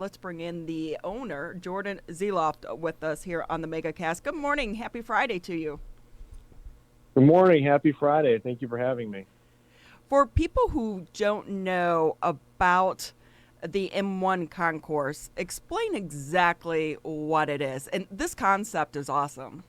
Let's bring in the owner, Jordan Zlotoff, with us here on the MegaCast. Good morning. Happy Friday to you. Good morning. Happy Friday. Thank you for having me. For people who don't know about the M1 Concourse, explain exactly what it is. And this concept is awesome.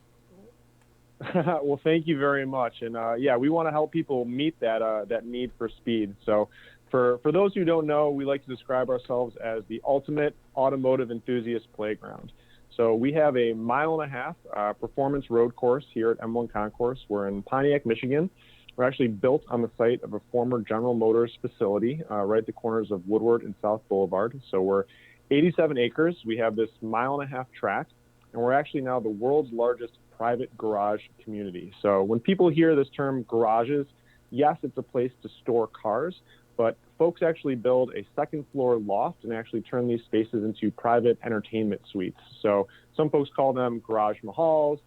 Well, thank you very much. And yeah, we want to help people meet that need for speed. So for those who don't know, we like to describe ourselves as the ultimate automotive enthusiast playground. So we have a 1.5 mile performance road course here at M1 Concourse. We're in Pontiac, Michigan. We're actually built on the site of a former General Motors facility right at the corners of Woodward and South Boulevard. So we're 87 acres. We have this 1.5 mile track, and we're actually now the world's largest private garage community. So when people hear this term garages, yes, it's a place to store cars, but folks actually build a second floor loft and actually turn these spaces into private entertainment suites. So some folks call them garage mahals,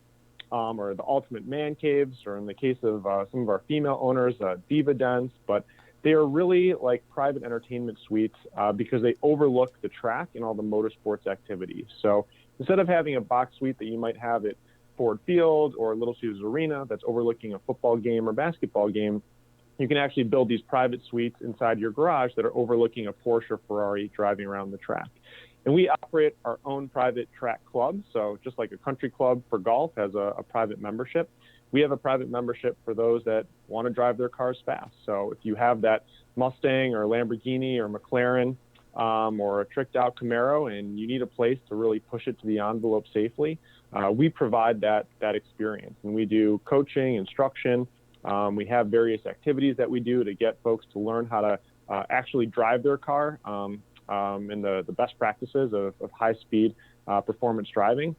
or the ultimate man caves, or in the case of some of our female owners, diva dens. But they are really like private entertainment suites because they overlook the track and all the motorsports activities. So instead of having a box suite that you might have at Ford Field or Little Caesars Arena that's overlooking a football game or basketball game, you can actually build these private suites inside your garage that are overlooking a Porsche or Ferrari driving around the track. And we operate our own private track club. So just like a country club for golf has a private membership, we have a private membership for those that want to drive their cars fast. So if you have that Mustang or Lamborghini or McLaren or a tricked out Camaro and you need a place to really push it to the envelope safely, we provide that experience. And we do coaching, instruction. We have various activities that we do to get folks to learn how to actually drive their car and the best practices of high-speed performance driving.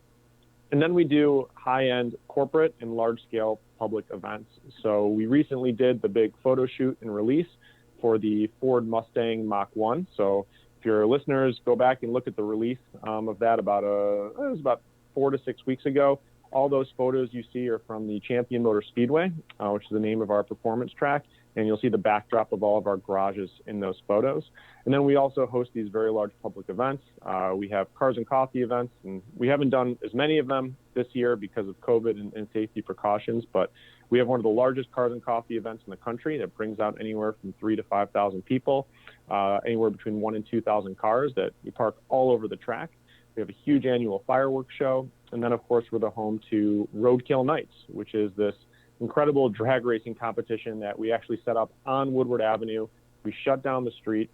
And then we do high-end corporate and large-scale public events. So we recently did the big photo shoot and release for the Ford Mustang Mach-1. So if your listeners go back and look at the release of that it was about 4 to 6 weeks ago, all those photos you see are from the Champion Motor Speedway, which is the name of our performance track. And you'll see the backdrop of all of our garages in those photos. And then we also host these very large public events. We have cars and coffee events, and we haven't done as many of them this year because of COVID and safety precautions, but we have one of the largest cars and coffee events in the country that brings out anywhere from 3,000 to 5,000 people, anywhere between 1,000 and 2,000 cars that we park all over the track. We have a huge annual fireworks show. And then, of course, we're the home to Roadkill Nights, which is this incredible drag racing competition that we actually set up on Woodward Avenue. We shut down the street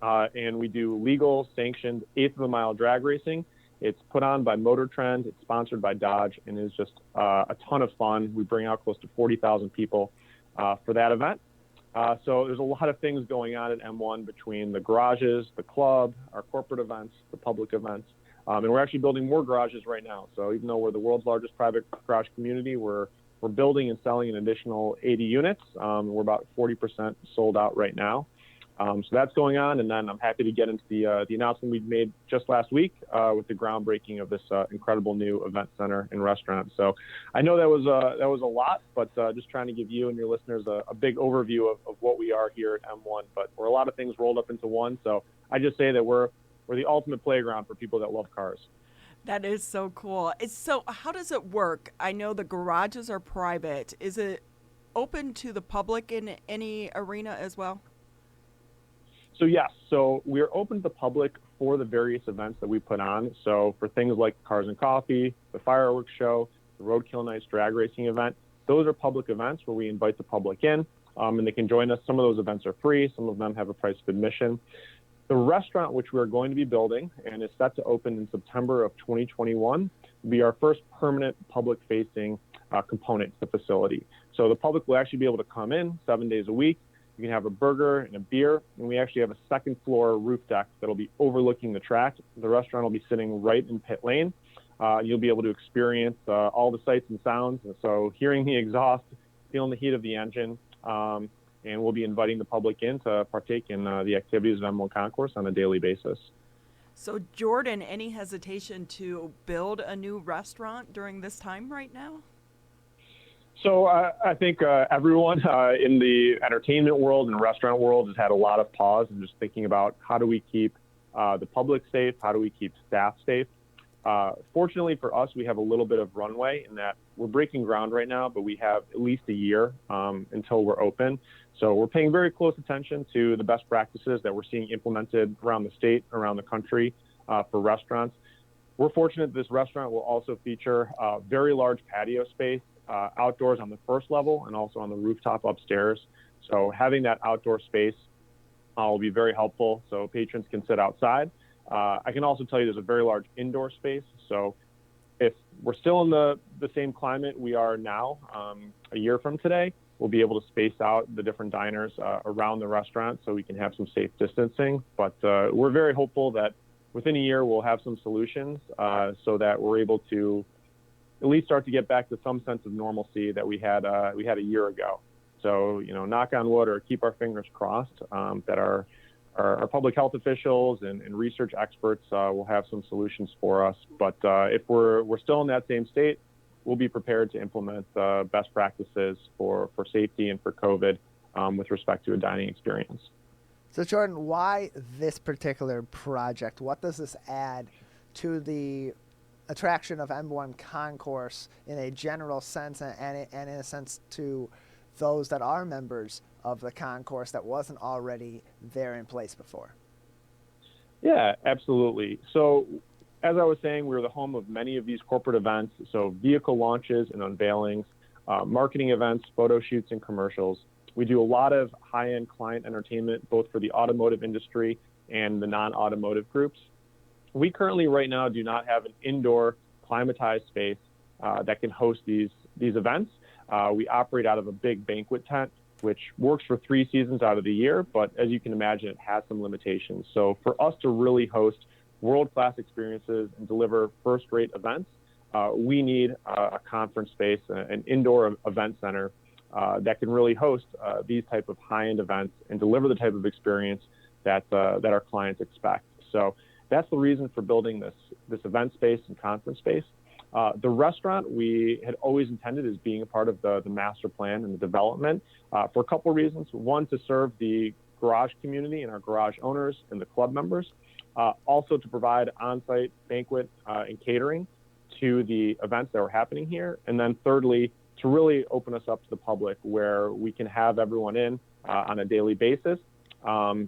and we do legal sanctioned eighth of a mile drag racing. It's put on by Motor Trend. It's sponsored by Dodge and is just a ton of fun. We bring out close to 40,000 people for that event. So there's a lot of things going on at M1 between the garages, the club, our corporate events, the public events. And we're actually building more garages right now. So even though we're the world's largest private garage community, we're building and selling an additional 80 units. We're about 40% sold out right now. So that's going on. And then I'm happy to get into the announcement we made just last week with the groundbreaking of this incredible new event center and restaurant. So I know that was a lot, but just trying to give you and your listeners a big overview of what we are here at M1. But we're a lot of things rolled up into one. So I just say that we're the ultimate playground for people that love cars. That is so cool. So how does it work? I know the garages are private. Is it open to the public in any arena as well? So yes, so we're open to the public for the various events that we put on. So for things like Cars and Coffee, the fireworks show, the Roadkill Nights drag racing event, those are public events where we invite the public in and they can join us. Some of those events are free. Some of them have a price of admission. The restaurant, which we're going to be building and is set to open in September of 2021, will be our first permanent public-facing component to the facility. So the public will actually be able to come in 7 days a week. You can have a burger and a beer, and we actually have a second floor roof deck that'll be overlooking the track. The restaurant will be sitting right in pit lane. You'll be able to experience all the sights and sounds. And so hearing the exhaust, feeling the heat of the engine, and we'll be inviting the public in to partake in the activities of M1 Concourse on a daily basis. So, Jordan, any hesitation to build a new restaurant during this time right now? So I think everyone in the entertainment world and restaurant world has had a lot of pause and just thinking about how do we keep the public safe? How do we keep staff safe? Fortunately for us, we have a little bit of runway in that we're breaking ground right now, but we have at least a year until we're open. So we're paying very close attention to the best practices that we're seeing implemented around the state, around the country for restaurants. We're fortunate this restaurant will also feature a very large patio space outdoors on the first level and also on the rooftop upstairs. So having that outdoor space will be very helpful so patrons can sit outside. I can also tell you there's a very large indoor space. So if we're still in the same climate we are now, a year from today, we'll be able to space out the different diners around the restaurant so we can have some safe distancing. But we're very hopeful that within a year we'll have some solutions so that we're able to at least start to get back to some sense of normalcy that we had a year ago. So, knock on wood or keep our fingers crossed that our public health officials and research experts will have some solutions for us. But if we're still in that same state, we'll be prepared to implement best practices for safety and for COVID with respect to a dining experience. So Jordan, why this particular project? What does this add to the attraction of M1 Concourse in a general sense and in a sense to those that are members of the concourse that wasn't already there in place before? Yeah, absolutely. So as I was saying, we're the home of many of these corporate events. So vehicle launches and unveilings, marketing events, photo shoots, and commercials. We do a lot of high-end client entertainment, both for the automotive industry and the non-automotive groups. We currently right now do not have an indoor climatized space that can host these events. We operate out of a big banquet tent, which works for 3 seasons out of the year, but as you can imagine, it has some limitations. So for us to really host world-class experiences and deliver first-rate events, we need a conference space, an indoor event center that can really host these type of high-end events and deliver the type of experience that our clients expect. So that's the reason for building this event space and conference space. The restaurant we had always intended as being a part of the master plan and the development for a couple of reasons. One, to serve the garage community and our garage owners and the club members. Also to provide on-site banquet and catering to the events that were happening here. And then thirdly, to really open us up to the public where we can have everyone in on a daily basis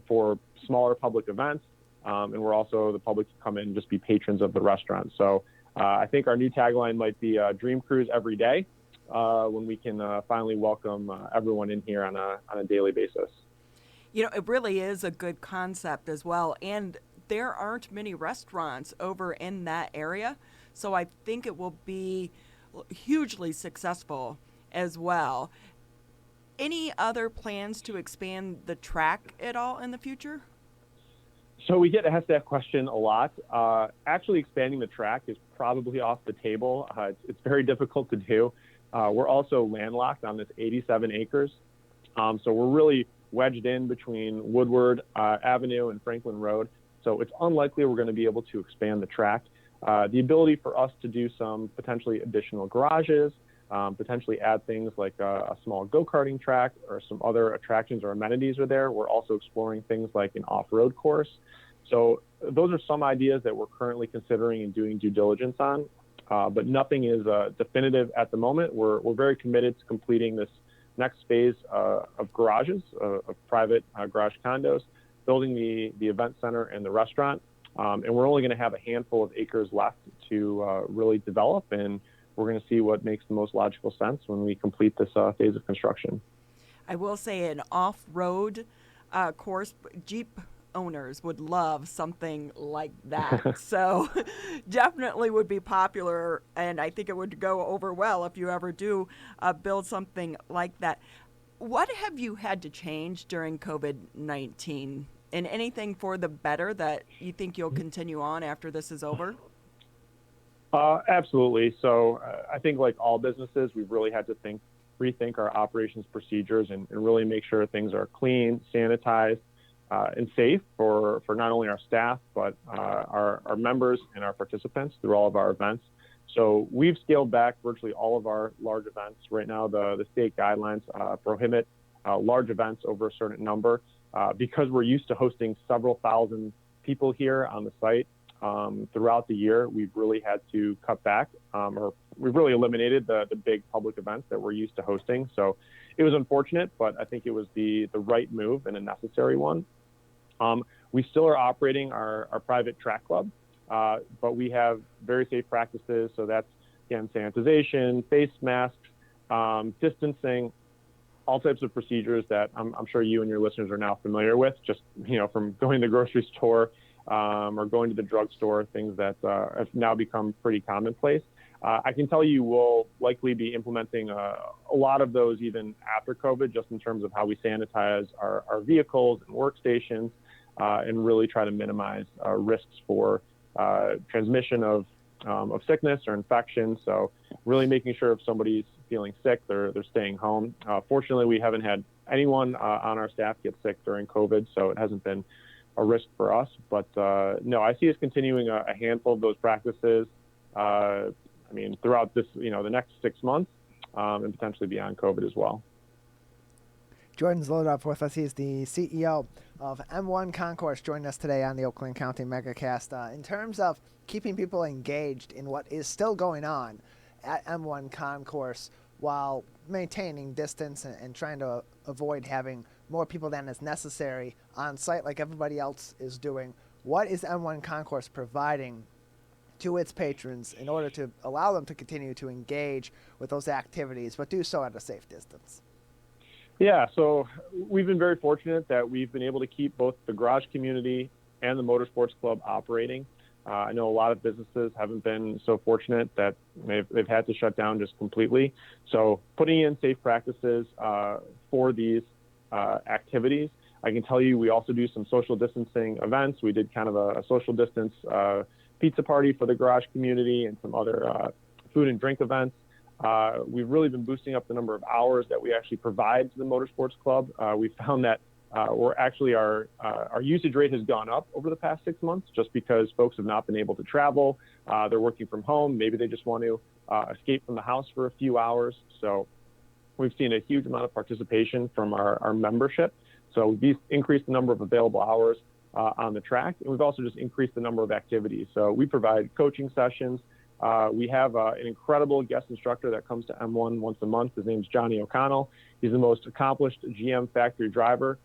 for smaller public events. And we're also, the public can come in and just be patrons of the restaurant. So I think our new tagline might be Dream Cruise every day when we can finally welcome everyone in here on a daily basis. It really is a good concept as well. And there aren't many restaurants over in that area. So I think it will be hugely successful as well. Any other plans to expand the track at all in the future? So we get asked that question a lot. Actually expanding the track is probably off the table. It's very difficult to do. We're also landlocked on this 87 acres. So we're really wedged in between Woodward Avenue and Franklin Road. So it's unlikely we're going to be able to expand the track. The ability for us to do some potentially additional garages, potentially add things like a small go-karting track or some other attractions or amenities are there. We're also exploring things like an off-road course. So those are some ideas that we're currently considering and doing due diligence on, but nothing is definitive at the moment. We're very committed to completing this next phase of garages, of private garage condos, building the event center and the restaurant. And we're only going to have a handful of acres left to really develop, and we're going to see what makes the most logical sense when we complete this phase of construction. I will say an off-road course, Jeep owners would love something like that. So definitely would be popular, and I think it would go over well if you ever do build something like that. What have you had to change during COVID-19? And anything for the better that you think you'll continue on after this is over? Absolutely. So I think like all businesses, we've really had to rethink our operations procedures and really make sure things are clean, sanitized, and safe for not only our staff, but our members and our participants through all of our events. So we've scaled back virtually all of our large events. Right now, the state guidelines prohibit large events over a certain number. Because we're used to hosting several thousand people here on the site. Throughout the year, we've really had to cut back, or we've really eliminated the big public events that we're used to hosting. So it was unfortunate, but I think it was the right move and a necessary one. We still are operating our private track club, but we have very safe practices. So that's, again, sanitization, face masks, distancing, all types of procedures that I'm sure you and your listeners are now familiar with, just, from going to the grocery store or going to the drugstore, things that have now become pretty commonplace. I can tell you we'll likely be implementing a lot of those even after COVID, just in terms of how we sanitize our vehicles and workstations, and really try to minimize risks for transmission of sickness or infection. So really making sure if somebody's feeling sick, they're staying home. Fortunately, we haven't had anyone on our staff get sick during COVID, so it hasn't been a risk for us. But no, I see us continuing a handful of those practices. Throughout this, the next 6 months, and potentially beyond COVID as well. Jordan Zlotoff with us. He's the CEO of M1 Concourse, joining us today on the Oakland County MegaCast. In terms of keeping people engaged in what is still going on at M1 Concourse while maintaining distance and trying to avoid having more people than is necessary on site like everybody else is doing, what is M1 Concourse providing to its patrons in order to allow them to continue to engage with those activities, but do so at a safe distance? Yeah, so we've been very fortunate that we've been able to keep both the garage community and the motorsports club operating. I know a lot of businesses haven't been so fortunate that they've had to shut down just completely. So putting in safe practices for these activities. I can tell you we also do some social distancing events. We did kind of a social distance pizza party for the garage community and some other food and drink events. We've really been boosting up the number of hours that we actually provide to the motorsports club. We found that our usage rate has gone up over the past 6 months just because folks have not been able to travel. They're working from home. Maybe they just want to escape from the house for a few hours. So we've seen a huge amount of participation from our membership. So we've increased the number of available hours on the track, and we've also just increased the number of activities. So we provide coaching sessions. We have an incredible guest instructor that comes to M1 once a month. His name's Johnny O'Connell. He's the most accomplished GM factory driver.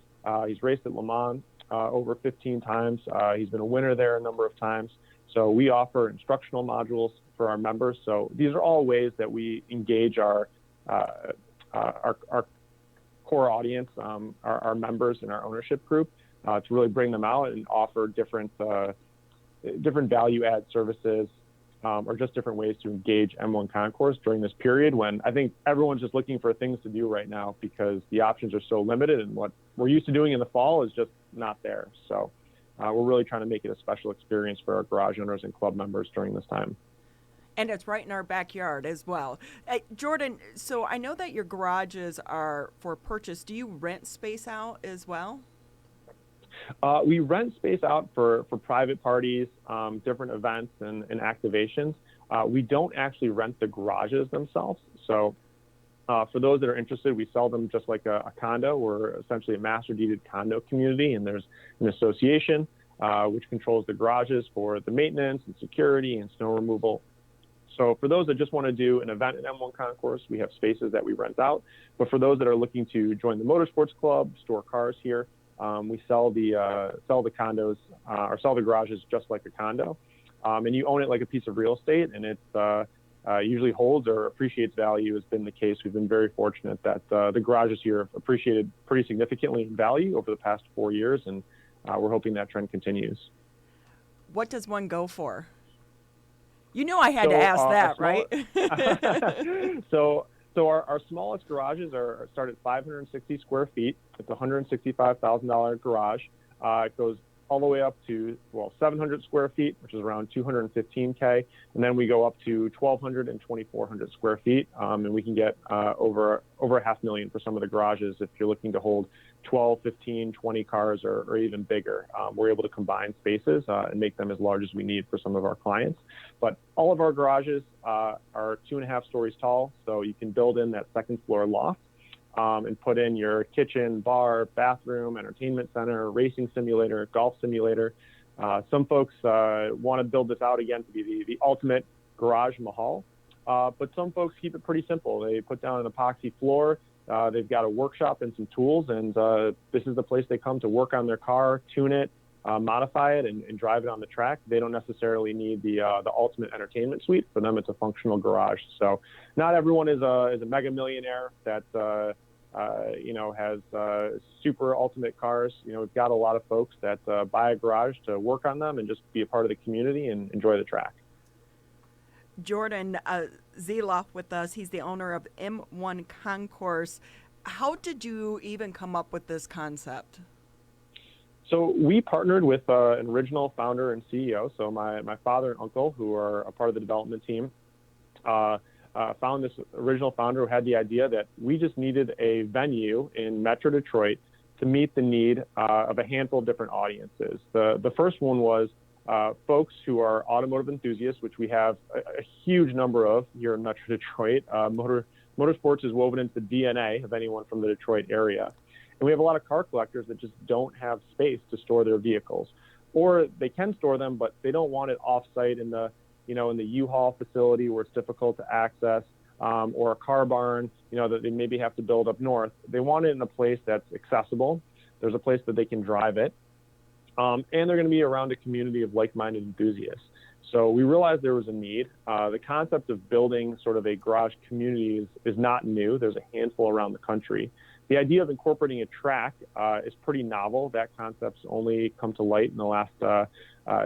He's raced at Le Mans over 15 times. He's been a winner there a number of times. So we offer instructional modules for our members. So these are all ways that we engage our core audience, our members in our ownership group, to really bring them out and offer different value add services, or just different ways to engage M1 Concourse during this period when I think everyone's just looking for things to do right now because the options are so limited and what we're used to doing in the fall is just not there. So we're really trying to make it a special experience for our garage owners and club members during this time. And it's right in our backyard as well. Jordan, so I know that your garages are for purchase. Do you rent space out as well? We rent space out for private parties, different events and activations. We don't actually rent the garages themselves. So for those that are interested, we sell them just like a condo. We're essentially a master deeded condo community, and there's an association which controls the garages for the maintenance and security and snow removal. So for those that just want to do an event at M1 Concourse, we have spaces that we rent out. But for those that are looking to join the motorsports club, store cars here, we sell the condos or sell the garages just like a condo, and you own it like a piece of real estate, and it usually holds or appreciates value. Has been the case. We've been very fortunate that the garages here have appreciated pretty significantly in value over the past 4 years, and we're hoping that trend continues. What does one go for? You knew I had to ask that, right? So our smallest garages start at 560 square feet. It's a $165,000 garage. It goes all the way up to 700 square feet, which is around $215K, and then we go up to 1,200 and 2,400 square feet, and we can get over $500,000 for some of the garages if you're looking to hold 12, 15, 20 cars or even bigger. We're able to combine spaces and make them as large as we need for some of our clients. But all of our garages are 2.5 stories tall, so you can build in that second floor loft and put in your kitchen, bar, bathroom, entertainment center, racing simulator, golf simulator. Some folks want to build this out again to be the ultimate garage mahal, but some folks keep it pretty simple. They put down an epoxy floor. They've got a workshop and some tools, and this is the place they come to work on their car, tune it, modify it, and drive it on the track. They don't necessarily need the ultimate entertainment suite. For them, it's a functional garage. So not everyone is a mega millionaire that has super ultimate cars. We've got a lot of folks that buy a garage to work on them and just be a part of the community and enjoy the track. Jordan Zlotoff with us. He's the owner of M1 Concourse. How did you even come up with this concept? So we partnered with an original founder and CEO. So my father and uncle, who are a part of the development team, found this original founder who had the idea that we just needed a venue in Metro Detroit to meet the need of a handful of different audiences. The first one was folks who are automotive enthusiasts, which we have a huge number of here in Metro Detroit. Motorsports is woven into the DNA of anyone from the Detroit area. And we have a lot of car collectors that just don't have space to store their vehicles. Or they can store them, but they don't want it off-site in the U-Haul facility where it's difficult to access, or a car barn, that they maybe have to build up north. They want it in a place that's accessible. There's a place that they can drive it. And they're going to be around a community of like-minded enthusiasts. So we realized there was a need. The concept of building sort of a garage community is not new. There's a handful around the country. The idea of incorporating a track is pretty novel. That concept's only come to light in the last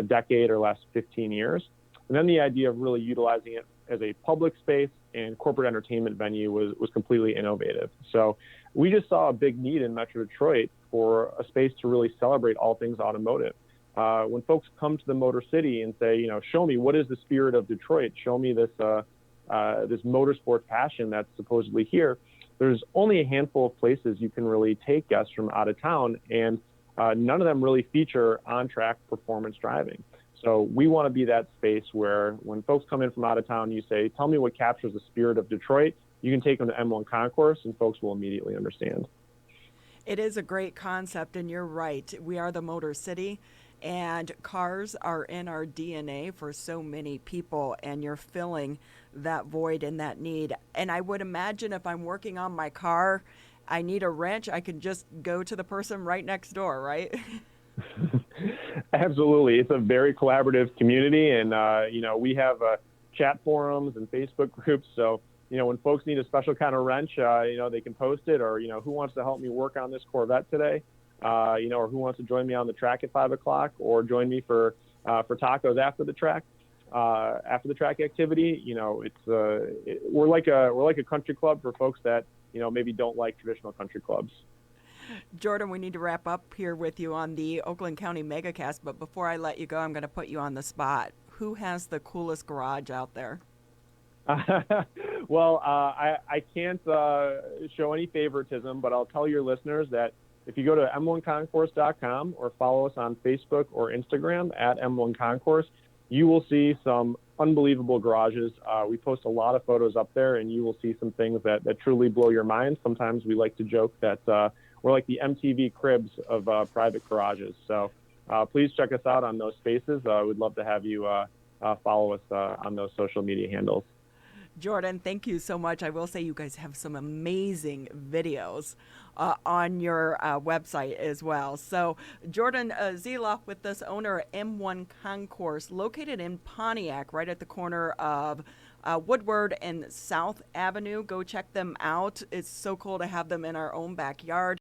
decade or last 15 years. And then the idea of really utilizing it as a public space and corporate entertainment venue was completely innovative. So we just saw a big need in Metro Detroit for a space to really celebrate all things automotive. When folks come to the Motor City and say, show me, what is the spirit of Detroit? Show me this motorsport passion that's supposedly here. There's only a handful of places you can really take guests from out of town, and none of them really feature on-track performance driving. So we want to be that space where when folks come in from out of town, you say, tell me what captures the spirit of Detroit. You can take them to M1 Concourse, and folks will immediately understand. It is a great concept, and you're right. We are the Motor City, and cars are in our DNA for so many people, and you're filling that void and that need. And I would imagine if I'm working on my car, I need a wrench, I can just go to the person right next door, right? Absolutely. It's a very collaborative community, and we have chat forums and Facebook groups. So when folks need a special kind of wrench, they can post it, or who wants to help me work on this Corvette today, or who wants to join me on the track at 5 o'clock, or join me for tacos after the track activity. We're like a country club for folks that maybe don't like traditional country clubs. Jordan, we need to wrap up here with you on the Oakland County Megacast, but before I let you go, I'm going to put you on the spot. Who has the coolest garage out there? Well, I can't show any favoritism, but I'll tell your listeners that if you go to m1concourse.com or follow us on Facebook or Instagram at M1 Concourse, you will see some unbelievable garages. We post a lot of photos up there, and you will see some things that truly blow your mind. Sometimes we like to joke that we're like the MTV Cribs of private garages. So please check us out on those spaces. We'd love to have you follow us on those social media handles. Jordan, thank you so much. I will say you guys have some amazing videos on your website as well. So Jordan Zlotoff with us, owner of M1 Concourse, located in Pontiac, right at the corner of Woodward and South Avenue. Go check them out. It's so cool to have them in our own backyard.